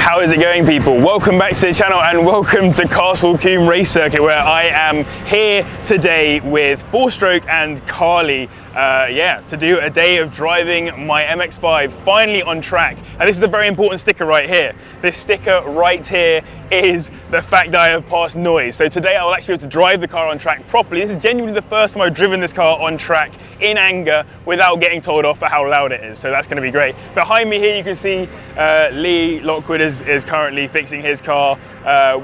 How is it going, people? Welcome back to the channel and welcome to Castle Combe Race Circuit, where I am here today with Four-Stroke and Carly, to do a day of driving my MX-5 finally on track. And this is a very important sticker right here. This sticker right here is the fact that I have passed noise. So today I will actually be able to drive the car on track properly. This is genuinely the first time I've driven this car on track in anger without getting told off for how loud it is. So that's going to be great. Behind me here you can see Lee Lockwood is currently fixing his car.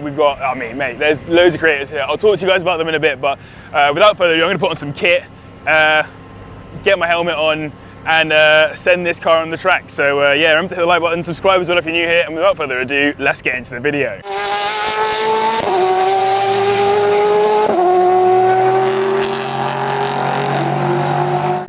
We've got, I mean, mate, there's loads of creators here. I'll talk to you guys about them in a bit, but without further ado, I'm going to put on some kit, get my helmet on, and send this car on the track. So yeah, remember to hit the like button, subscribe as well if you're new here, and without further ado, let's get into the video.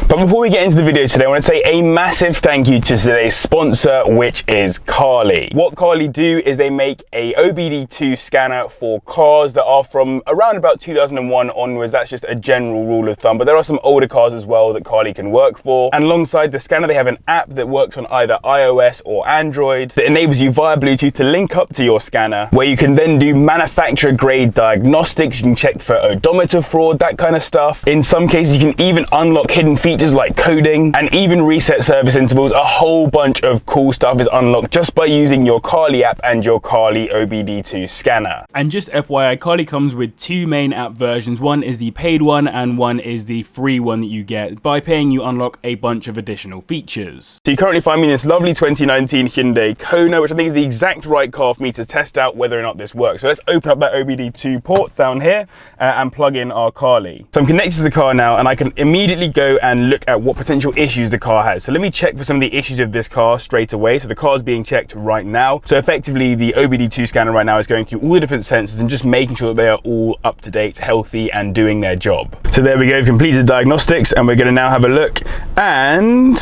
But before we get into the video today, I want to say a massive thank you to today's sponsor, which is Carly. What Carly do is they make a OBD2 scanner for cars that are from around about 2001 onwards. That's just a general rule of thumb, but there are some older cars as well that Carly can work for. And alongside the scanner, they have an app that works on either iOS or Android that enables you via Bluetooth to link up to your scanner, where you can then do manufacturer grade diagnostics. You can check for odometer fraud, that kind of stuff. In some cases, you can even unlock hidden features like coding and even reset service intervals. A whole bunch of cool stuff is unlocked just by using your Carly app and your Carly OBD2 scanner. And just FYI, Carly comes with two main app versions. One is the paid one and one is the free one that you get. By paying, you unlock a bunch of additional features. So you currently find me in this lovely 2019 Hyundai Kona, which I think is the exact right car for me to test out whether or not this works. So let's open up that OBD2 port down here and plug in our Carly. So I'm connected to the car now, and I can immediately go and look at what potential issues the car has. So let me check for some of the issues of this car straight away. So the car is being checked right now. So effectively the OBD2 scanner right now is going through all the different sensors and just making sure that they are all up to date, healthy, and doing their job. So there we go, completed diagnostics, and we're going to now have a look, and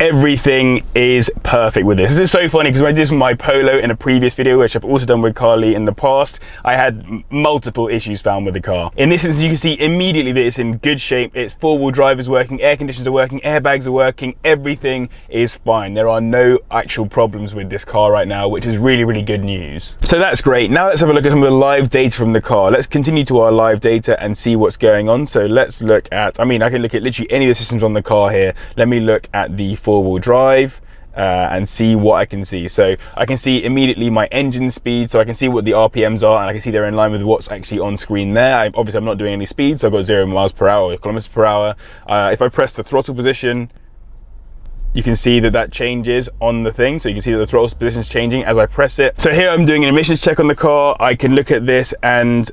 everything is perfect with this. This is so funny because when I did this with my Polo in a previous video, which I've also done with Carly in the past, I had multiple issues found with the car. In this instance, you can see immediately that it's in good shape. Its four-wheel drive is working, air conditions are working, airbags are working, everything is fine. There are no actual problems with this car right now, which is really, really good news. So that's great. Now let's have a look at some of the live data from the car. Let's continue to our live data and see what's going on. So let's look at, I mean, I can look at literally any of the systems on the car here. Let me look at the four-wheel drive and see what I can see. So I can see immediately my engine speed, so I can see what the RPMs are, and I can see they're in line with what's actually on screen there. Obviously I'm not doing any speed, so I've got 0 miles per hour or kilometers per hour. If I press the throttle position, you can see that that changes on the thing. So you can see that the throttle position is changing as I press it. So here I'm doing an emissions check on the car. I can look at this and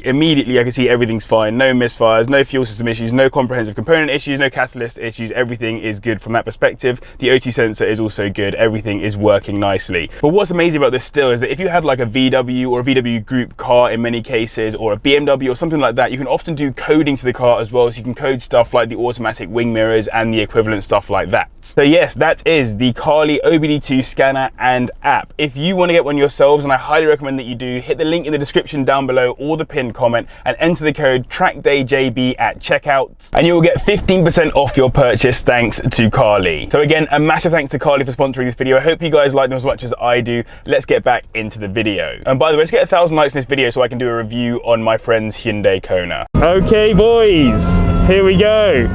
immediately I can see everything's fine. No misfires, no fuel system issues, no comprehensive component issues, no catalyst issues. Everything is good from that perspective. The O2 sensor is also good. Everything is working nicely. But what's amazing about this still is that if you had like a VW or a VW group car in many cases, or a BMW or something like that, you can often do coding to the car as well. So you can code stuff like the automatic wing mirrors and the equivalent stuff like that. So yes, that is the Carly OBD2 scanner and app. If you want to get one yourselves, and I highly recommend that you do, hit the link in the description down below or the pinned comment and enter the code TRACKDAYJB at checkout, and you will get 15% off your purchase thanks to Carly. So again, a massive thanks to Carly for sponsoring this video. I hope you guys like them as much as I do. Let's get back into the video. And by the way, let's get 1,000 likes in this video so I can do a review on my friend's Hyundai Kona. Okay boys, here we go.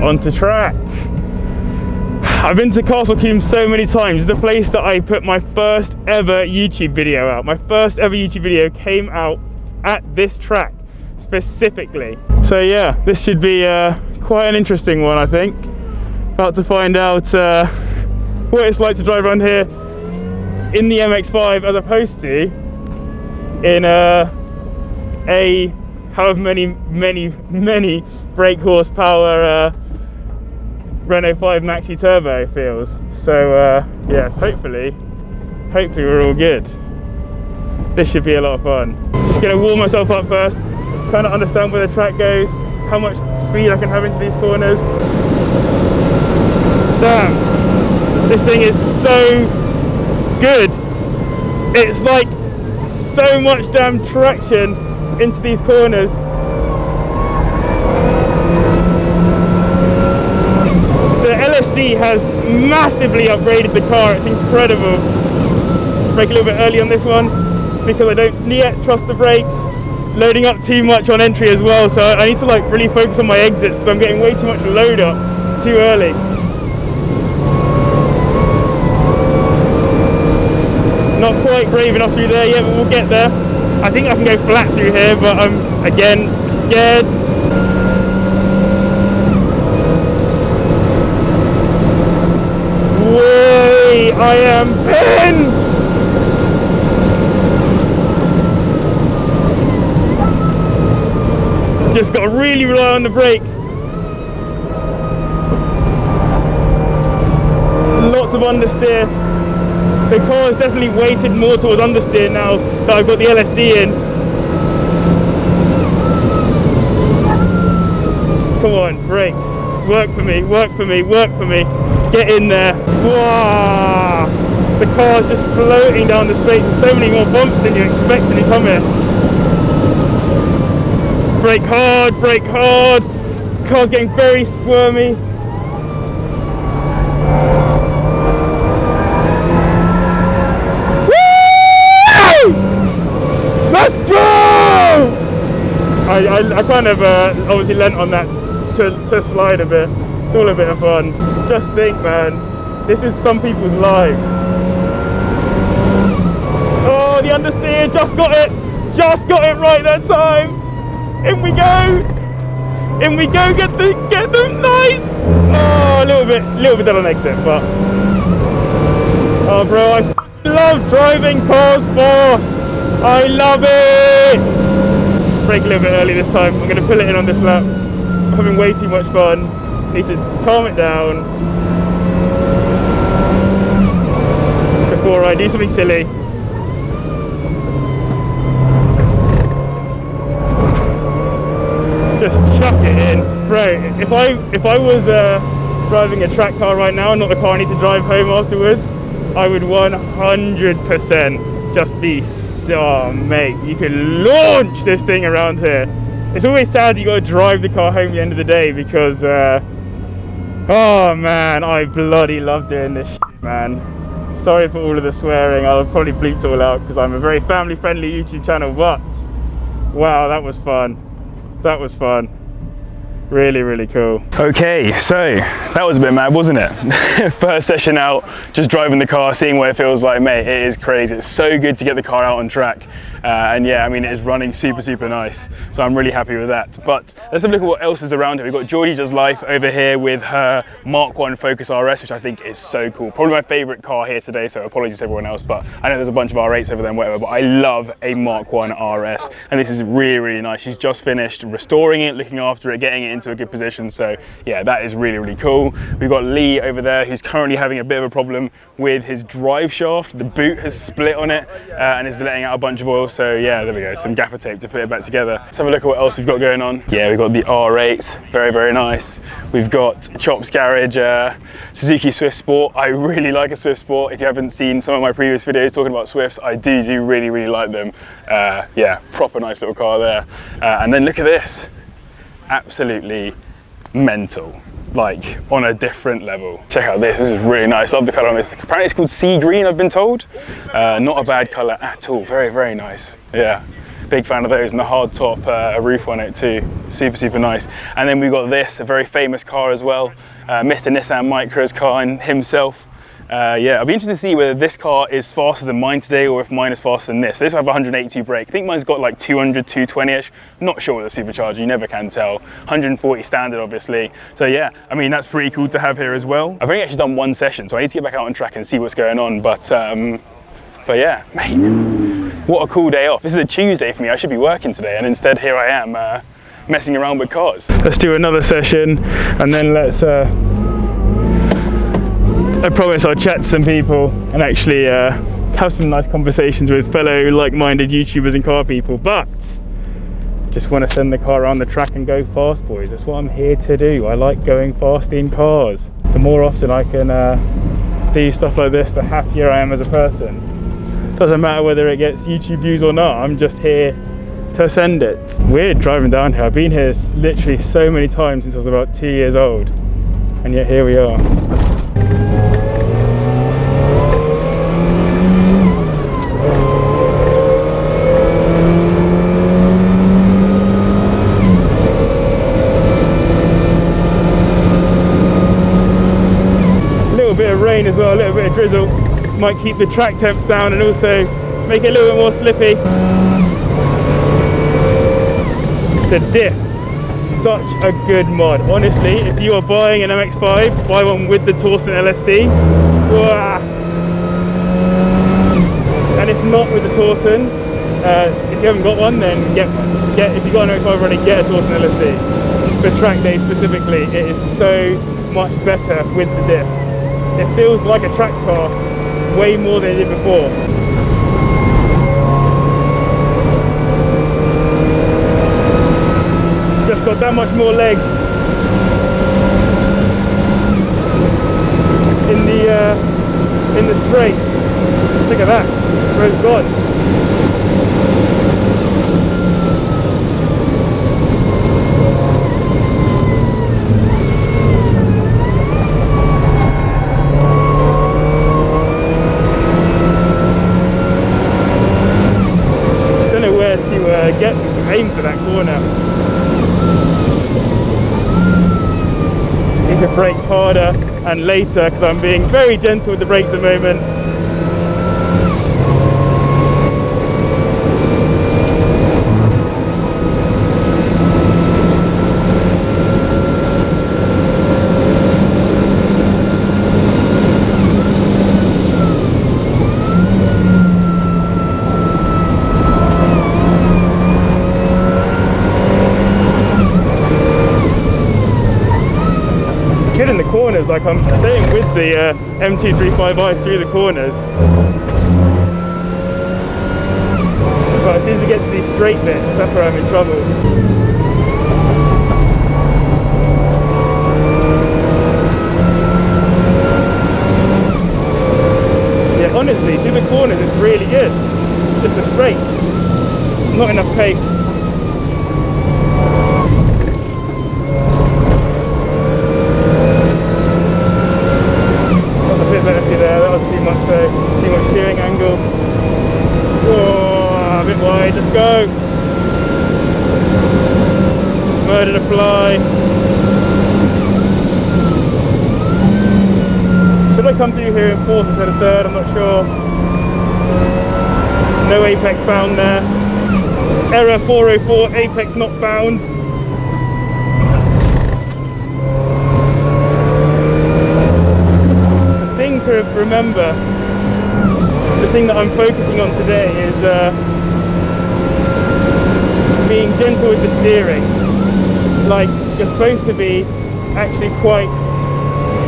Onto track. I've been to Castle Combe so many times. It's the place that I put my first ever YouTube video out. My first ever YouTube video came out at this track specifically. So yeah, this should be quite an interesting one, I think. About to find out what it's like to drive around here in the MX-5 as opposed to in a however many brake horsepower Renault 5 Maxi Turbo feels. So yes, hopefully we're all good. This should be a lot of fun. Just gonna warm myself up first, kind of understand where the track goes, how much speed I can have into these corners. Damn, this thing is so good. It's like so much damn traction into these corners. The LSD has massively upgraded the car. It's incredible. Brake a little bit early on this one because I don't yet trust the brakes. Loading up too much on entry as well, so I need to like really focus on my exits because I'm getting way too much load up too early. Not quite brave enough through there yet, but we'll get there. I think I can go flat through here, but I'm again scared. Way, I am pinned! Just got to really rely on the brakes. Lots of understeer. The car is definitely weighted more towards understeer now that I've got the LSD in. Come on, brakes. Work for me, work for me, work for me. Get in there. Wow. The car's just floating down the straight. There's so many more bumps than you expect when you come here. Brake hard, brake hard. Car's getting very squirmy. Woo! Let's go! I kind of obviously lent on that to slide a bit. It's all a bit of fun. Just think, man, this is some people's lives. Oh, the understeer, just got it right that time. In we go, get them, nice. Oh, a little bit done on exit, but oh, bro, I love driving cars fast. I love it. Brake a little bit early this time. I'm gonna pull it in on this lap. I'm having way too much fun. Need to calm it down before I do something silly. Just chuck it in, bro. If I was driving a track car right now, not the car I need to drive home afterwards, I would 100% just be so, mate. You can launch this thing around here. It's always sad you got to drive the car home at the end of the day because, oh man, I bloody love doing this shit, man. Sorry for all of the swearing. I'll probably bleep it all out because I'm a very family-friendly YouTube channel. But wow, that was fun. That was fun. Really, really cool. Okay, so that was a bit mad, wasn't it? First session out, just driving the car, seeing what it feels like. Mate, it is crazy. It's so good to get the car out on track. And yeah, I mean, it is running super, super nice. So I'm really happy with that. But let's have a look at what else is around here. We've got Georgiedoeslife over here with her Mark 1 Focus RS, which I think is so cool. Probably my favorite car here today, so apologies to everyone else, but I know there's a bunch of R8s over there and whatever, but I love a Mark 1 RS. And this is really, really nice. She's just finished restoring it, looking after it, getting it into a good position. So yeah, that is really, really cool. We've got Lee over there who's currently having a bit of a problem with his drive shaft. The boot has split on it and is letting out a bunch of oil. So yeah, there we go, some gaffer tape to put it back together. Let's have a look at what else we've got going on. Yeah, we've got the R8s, very, very nice. We've got Chop's Garage Suzuki Swift Sport. I really like a Swift Sport. If you haven't seen some of my previous videos talking about Swifts, I do really, really like them. Yeah, proper nice little car there. And then look at this, absolutely mental, like on a different level. Check out this is really nice. Love the colour on this. Apparently it's called sea green, I've been told. Not a bad colour at all, very, very nice. Yeah, big fan of those, and the hard top roof on it too, super, super nice. And then we've got this, a very famous car as well, Mr. Nissan Micra's car himself. Yeah, I'll be interested to see whether this car is faster than mine today or if mine is faster than this. So this will have 182 brake. I think mine's got like 200, 220-ish. Not sure with the supercharger, you never can tell. 140 standard, obviously. So yeah, I mean, that's pretty cool to have here as well. I've only actually done one session, so I need to get back out on track and see what's going on. But yeah, mate, what a cool day off. This is a Tuesday for me. I should be working today, and instead here I am messing around with cars. Let's do another session, and then let's I promise I'll chat to some people and actually have some nice conversations with fellow like-minded YouTubers and car people, but just want to send the car around the track and go fast, boys. That's what I'm here to do. I like going fast in cars. The more often I can do stuff like this, the happier I am as a person. Doesn't matter whether it gets YouTube views or not, I'm just here to send it. Weird driving down here. I've been here literally so many times since I was about 2 years old, and yet here we are. Might keep the track temps down and also make it a little bit more slippy. The diff, such a good mod. Honestly, if you are buying an MX-5, buy one with the Torsen LSD. Wah. And if not with the Torsen, if you haven't got one, then get if you got an MX-5 running, get a Torsen LSD. For track day specifically, it is so much better with the diff. It feels like a track car way more than it did before. Just got that much more legs in the straights. Look at that, road's gone. Don't know where to aim for that corner. Need to brake harder and later because I'm being very gentle with the brakes at the moment. In the corners, like I'm staying with the M235i through the corners, but as soon as we get to these straight bits, that's where I'm in trouble. Yeah, honestly, through the corners it's really good, just the straights, not enough pace. That was too much steering angle. Whoa, a bit wide, let's go. Murder to fly. Should I come through here in fourth instead of third? I'm not sure. No apex found there. Error 404, apex not found. To remember, the thing that I'm focusing on today is being gentle with the steering. Like, you're supposed to be actually quite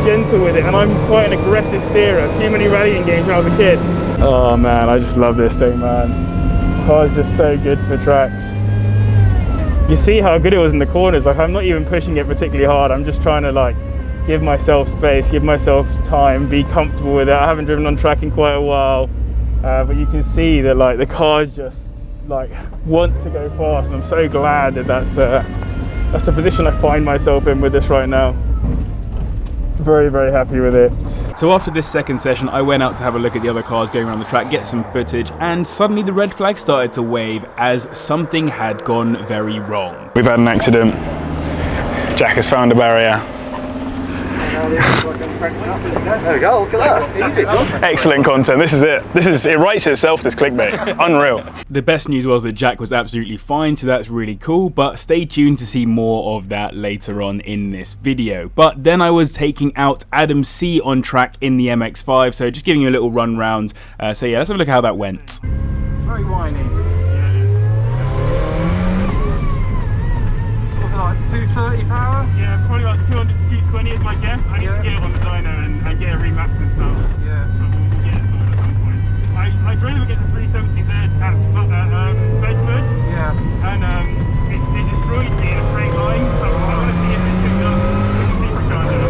gentle with it, and I'm quite an aggressive steerer. Too many rallying games when I was a kid. Oh man, I just love this thing, man. The car's just so good for tracks. You see how good it was in the corners. Like, I'm not even pushing it particularly hard. I'm just trying to like give myself space, give myself time, be comfortable with it. I haven't driven on track in quite a while, but you can see that like the car just like wants to go fast, and I'm so glad that that's the position I find myself in with this right now. Very, very happy with it. So after this second session, I went out to have a look at the other cars going around the track, get some footage, and suddenly the red flag started to wave as something had gone very wrong. We've had an accident. Jack has found a barrier. There we go, look at that. Easy, good. Excellent content. This is it. It writes itself, this clickbait. It's unreal. The best news was that Jack was absolutely fine, so that's really cool, but stay tuned to see more of that later on in this video. But then I was taking out AdamC on track in the MX-5, so just giving you a little run round. So yeah, let's have a look at how that went. It's very whiny. So what's it like, 230 power? Yeah, probably like 200 to 220 is my guess. I need to get it on the dyno and get it remapped and stuff. Yeah. But we'll get it sorted at some point. I drove against the 370Z at Bedford. Yeah. And it destroyed me in a straight line. So I want to see if it can with the supercharger.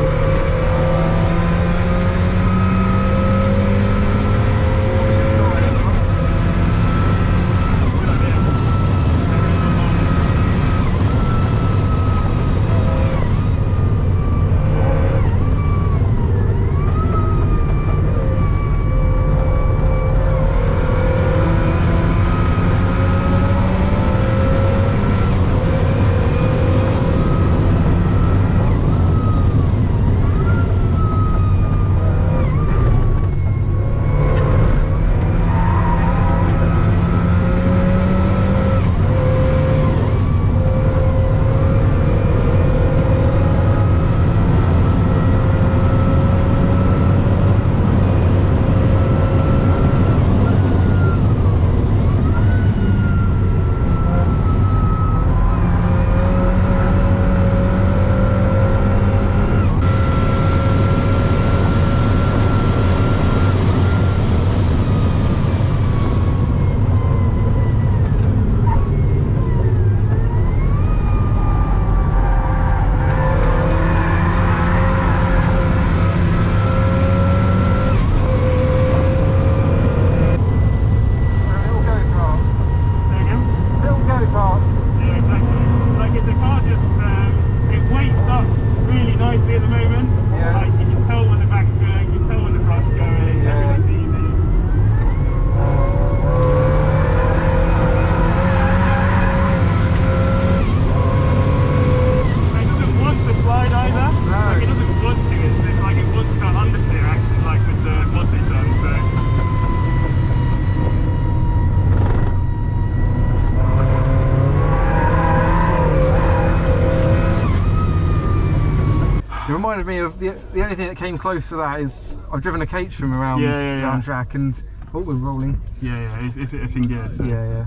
reminded me of the only thing that came close to that is I've driven a Caterham around around Jack, and we're rolling. Yeah, it's in gear. So. Yeah.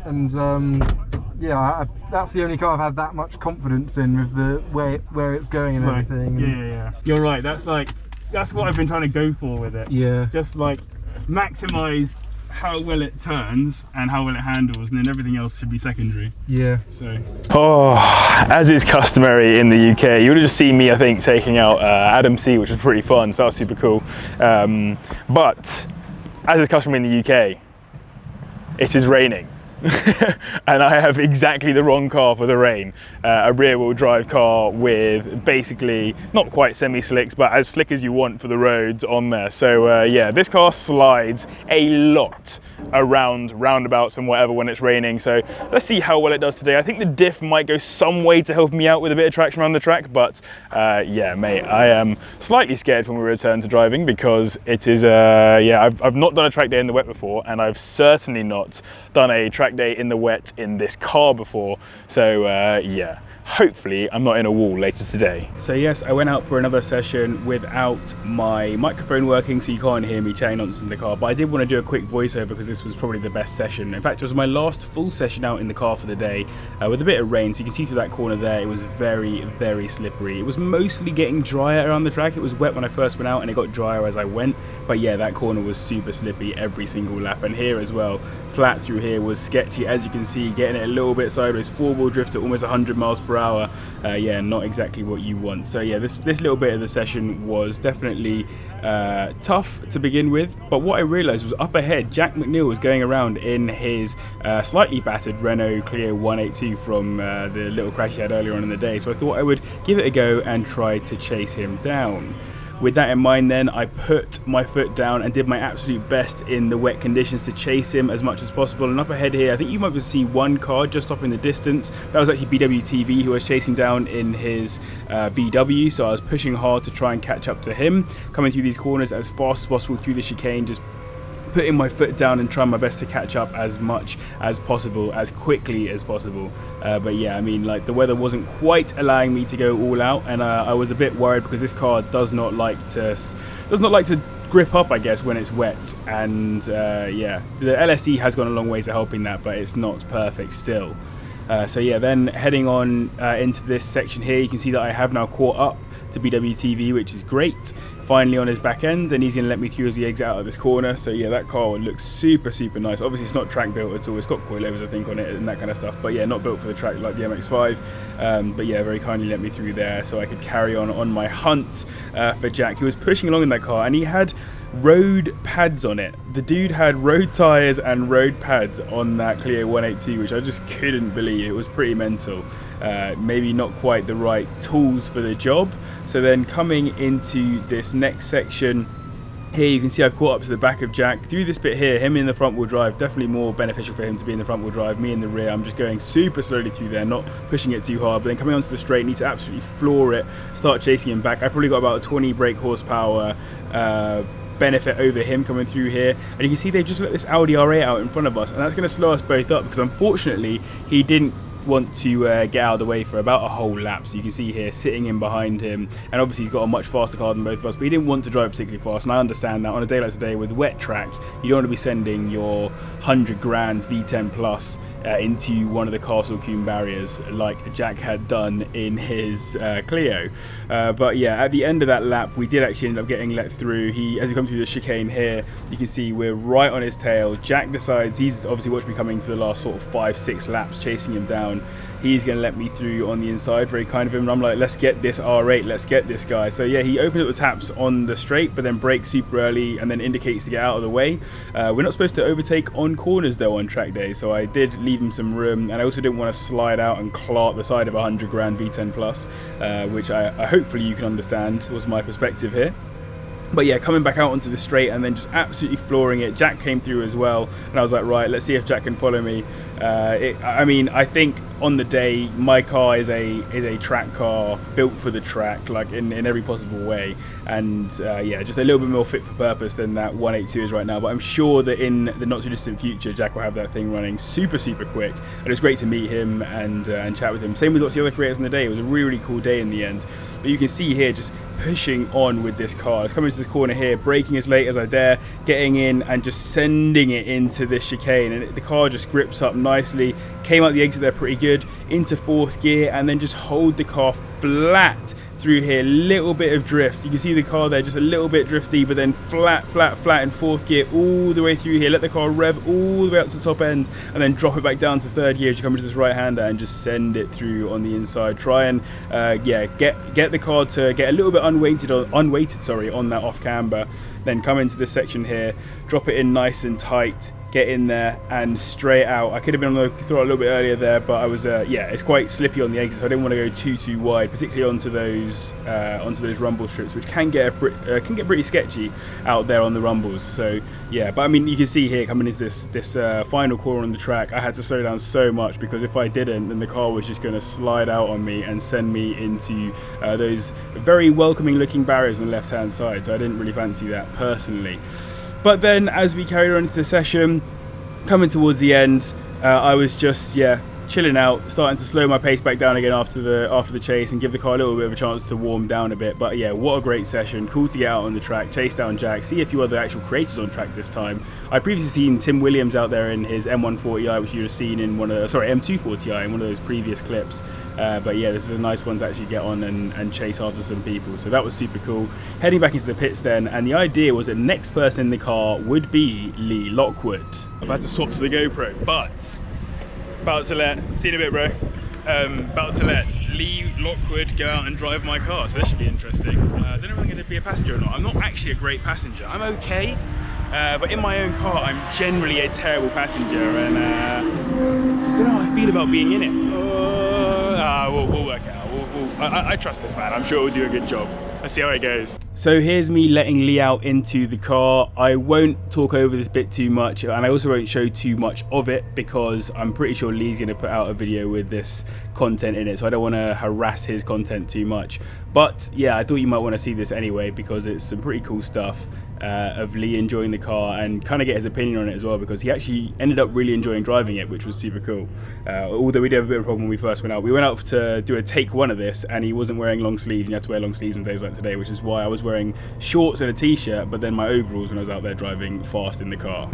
And that's the only car I've had that much confidence in with the where it's going and everything. Yeah. You're right. That's what I've been trying to go for with it. Yeah. Just like maximise how well it turns and how well it handles, and then everything else should be secondary. Yeah. So. As is customary in the UK, you would have just seen me, I think, taking out AdamC, which was pretty fun. So that was super cool. But as is customary in the UK, it is raining. And I have exactly the wrong car for the rain. A rear wheel drive car with basically not quite semi-slicks, but as slick as you want for the roads on there. So yeah, this car slides a lot around roundabouts and whatever when it's raining. So let's see how well it does today. I think the diff might go some way to help me out with a bit of traction around the track, but yeah, mate, I am slightly scared when we return to driving, because it is yeah, I've not done a track day in the wet before, and I've certainly not done a track day in the wet in this car before. So yeah, hopefully I'm not in a wall later today. So yes, I went out for another session without my microphone working, so you can't hear me chatting nonsense in the car, but I did want to do a quick voiceover because this was probably the best session. In fact, it was my last full session out in the car for the day, with a bit of rain, so you can see through that corner there, it was very, very slippery. It was mostly getting drier around the track. It was wet when I first went out and it got drier as I went, but yeah, that corner was super slippy every single lap, and here as well, flat through here was sketchy, as you can see, getting it a little bit sideways, four-wheel drift at almost 100 miles per hour. Yeah, not exactly what you want. So yeah, this little bit of the session was definitely tough to begin with, but what I realised was up ahead, Jack McNeill was going around in his slightly battered Renault Clio 182 from the little crash he had earlier on in the day, so I thought I would give it a go and try to chase him down. With that in mind then, I put my foot down and did my absolute best in the wet conditions to chase him as much as possible. And up ahead here, I think you might be able to see one car just off in the distance. That was actually BWTV, who was chasing down in his VW, so I was pushing hard to try and catch up to him, coming through these corners as fast as possible through the chicane, just putting my foot down and trying my best to catch up as much as possible, as quickly as possible. But yeah, I mean, like, the weather wasn't quite allowing me to go all out, and I was a bit worried because this car does not like to grip up, I guess, when it's wet. And yeah, the LSD has gone a long way to helping that, but it's not perfect still. So yeah, then heading on into this section here, you can see that I have now caught up to BWTV, which is great. Finally on his back end, and he's going to let me through as he exits out of this corner. So yeah, that car looks super, super nice. Obviously it's not track built at all, it's got coilovers I think on it and that kind of stuff, but yeah, not built for the track like the MX-5. But yeah, very kindly let me through there so I could carry on my hunt for Jack, who was pushing along in that car, and he had road pads on it. The dude had road tyres and road pads on that Clio 182, which I just couldn't believe. It was pretty mental. Maybe not quite the right tools for the job. So then coming into this next section here, you can see I've caught up to the back of Jack. Through this bit here, him in the front wheel drive, definitely more beneficial for him to be in the front wheel drive, me in the rear. I'm just going super slowly through there, not pushing it too hard, but then coming onto the straight, need to absolutely floor it, start chasing him back. I probably got about a 20 brake horsepower benefit over him coming through here, and you can see they just let this Audi R8 out in front of us, and that's going to slow us both up because unfortunately he didn't want to get out of the way for about a whole lap. So you can see here sitting in behind him, and obviously he's got a much faster car than both of us, but he didn't want to drive particularly fast, and I understand that on a day like today with wet track you don't want to be sending your 100 grand V10 plus into one of the Castle Combe barriers like Jack had done in his Clio. But yeah, at the end of that lap we did actually end up getting let through. As we come through the chicane here, you can see we're right on his tail. Jack decides, he's obviously watched me coming for the last sort of 5-6 laps chasing him down. He's going to let me through on the inside, very kind of him, and I'm like, let's get this R8, let's get this guy. So yeah, he opens up the taps on the straight, but then brakes super early and then indicates to get out of the way. We're not supposed to overtake on corners though on track day, so I did leave him some room, and I also didn't want to slide out and clark the side of a 100 grand V10 plus, which I hopefully you can understand was my perspective here. But yeah, coming back out onto the straight and then just absolutely flooring it. Jack came through as well, and I was like, right, let's see if Jack can follow me. I mean, I think on the day my car is a track car built for the track, like in every possible way, and yeah, just a little bit more fit for purpose than that 182 is right now. But I'm sure that in the not too distant future, Jack will have that thing running super, super quick. And it was great to meet him and chat with him. Same with lots of the other creators on the day. It was a really, really cool day in the end. But but you can see here just pushing on with this car. It's coming to this corner here, braking as late as I dare, getting in and just sending it into this chicane, and the car just grips up nicely, came out the exit there pretty good, into 4th gear, and then just hold the car flat through here. Little bit of drift, you can see the car there just a little bit drifty, but then flat in 4th gear all the way through here. Let the car rev all the way up to the top end and then drop it back down to 3rd gear as you come into this right hander and just send it through on the inside. Try and get the car to get a little bit unweighted on that off camber, then come into this section here, drop it in nice and tight, get in there and straight out. I could have been on the throttle a little bit earlier there, but I was it's quite slippy on the exit, so I didn't want to go too wide, particularly onto those rumble strips, which can get pretty sketchy out there on the rumbles. So yeah, but I mean, you can see here coming into this final corner on the track, I had to slow down so much, because if I didn't, then the car was just going to slide out on me and send me into those very welcoming looking barriers on the left hand side. So I didn't really fancy that personally. But then as we carried on into the session, coming towards the end, I was just chilling out, starting to slow my pace back down again after the chase and give the car a little bit of a chance to warm down a bit. But yeah, what a great session. Cool to get out on the track, chase down Jag, see a few other actual creators on track this time. I previously seen Tim Williams out there in his M140i, which you have seen in M240i in one of those previous clips. But yeah, this is a nice one to actually get on and chase after some people. So that was super cool. Heading back into the pits then, and the idea was that the next person in the car would be Lee Lockwood. I've had to swap to the GoPro, but about to let Lee Lockwood go out and drive my car, so this should be interesting. I don't know if I'm going to be a passenger or not. I'm not actually a great passenger. I'm okay, but in my own car I'm generally a terrible passenger, and just don't know how I feel about being in it. We'll work it out. I trust this man. I'm sure we'll do a good job. Let's see how it goes. So here's me letting Lee out into the car. I won't talk over this bit too much, and I also won't show too much of it, because I'm pretty sure Lee's going to put out a video with this content in it, so I don't want to harass his content too much. But yeah, I thought you might want to see this anyway, because it's some pretty cool stuff of Lee enjoying the car, and kind of get his opinion on it as well, because he actually ended up really enjoying driving it, which was super cool. Although we did have a bit of a problem when we first went out. We went out to do a take 1 of this, and he wasn't wearing long sleeves, and you had to wear long sleeves on days like today, which is why I was wearing shorts and a t-shirt, but then my overalls when I was out there driving fast in the car.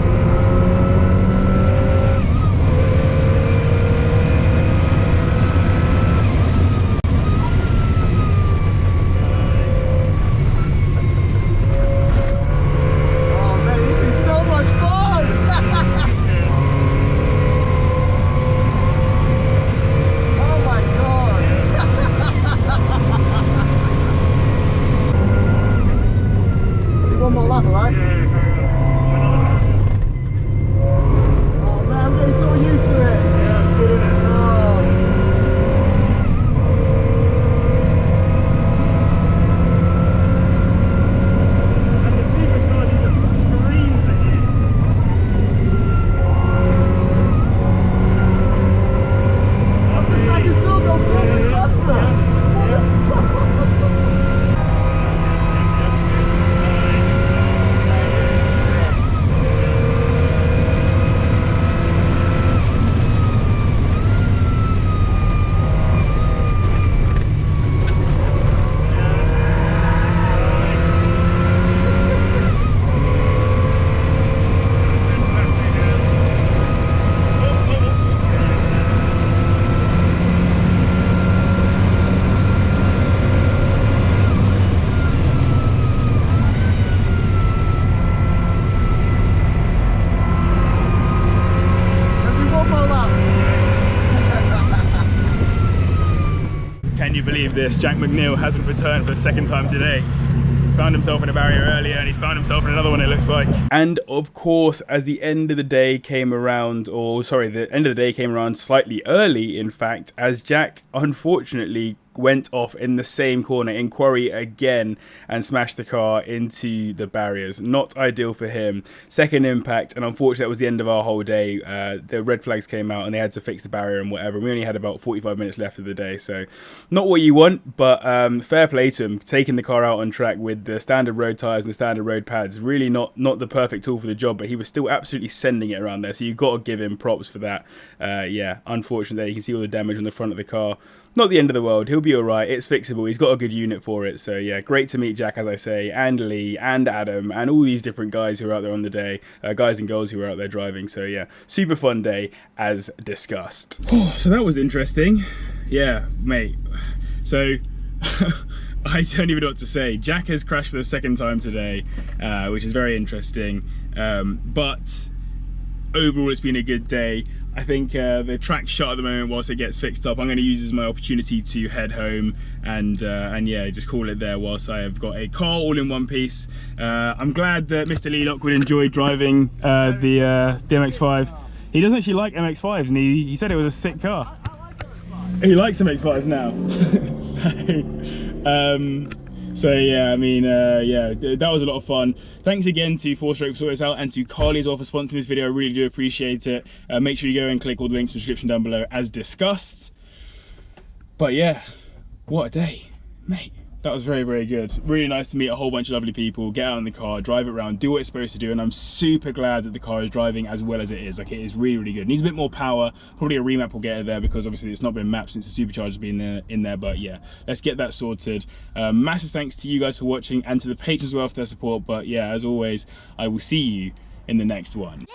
This Jack McNeill hasn't returned for the 2nd time today. Found himself in a barrier earlier, and he's found himself in another one, it looks like. And of course, as the end of the day came around, the end of the day came around slightly early, in fact, as Jack unfortunately went off in the same corner in quarry again and smashed the car into the barriers. Not ideal for him. 2nd impact, and unfortunately that was the end of our whole day. The red flags came out and they had to fix the barrier and whatever. We only had about 45 minutes left of the day, so not what you want, but fair play to him, taking the car out on track with the standard road tyres and the standard road pads. Really not the perfect tool for the job, but he was still absolutely sending it around there, so you've got to give him props for that. Yeah, unfortunately you can see all the damage on the front of the car. Not the end of the world. He'll be all right. It's fixable. He's got a good unit for it. So yeah, great to meet Jack, as I say, and Lee and Adam and all these different guys who are out there on the day, guys and girls who are out there driving. So yeah, super fun day as discussed. Oh, so that was interesting. Yeah, mate. So I don't even know what to say. Jack has crashed for the second time today, which is very interesting. But overall, it's been a good day. I think the track's shut at the moment whilst it gets fixed up. I'm going to use this as my opportunity to head home and yeah, just call it there whilst I have got a car all in one piece. I'm glad that Mr. Lee Lockwood enjoyed driving the MX-5. He doesn't actually like MX-5s, and he said it was a sick car. He likes MX-5s now. So yeah, I mean, yeah, that was a lot of fun. Thanks again to 4Stroke for sorting this out, and to Carly as well for sponsoring this video. I really do appreciate it. Make sure you go and click all the links in the description down below as discussed. But yeah, what a day, mate. That was very, very good. Really nice to meet a whole bunch of lovely people, get out in the car, drive it around, do what it's supposed to do, and I'm super glad that the car is driving as well as it is. Like, it is really, really good. It needs a bit more power. Probably a remap will get it there, because obviously it's not been mapped since the supercharger's been in there, but yeah, let's get that sorted. Massive thanks to you guys for watching, and to the patrons as well for their support. But yeah, as always, I will see you in the next one.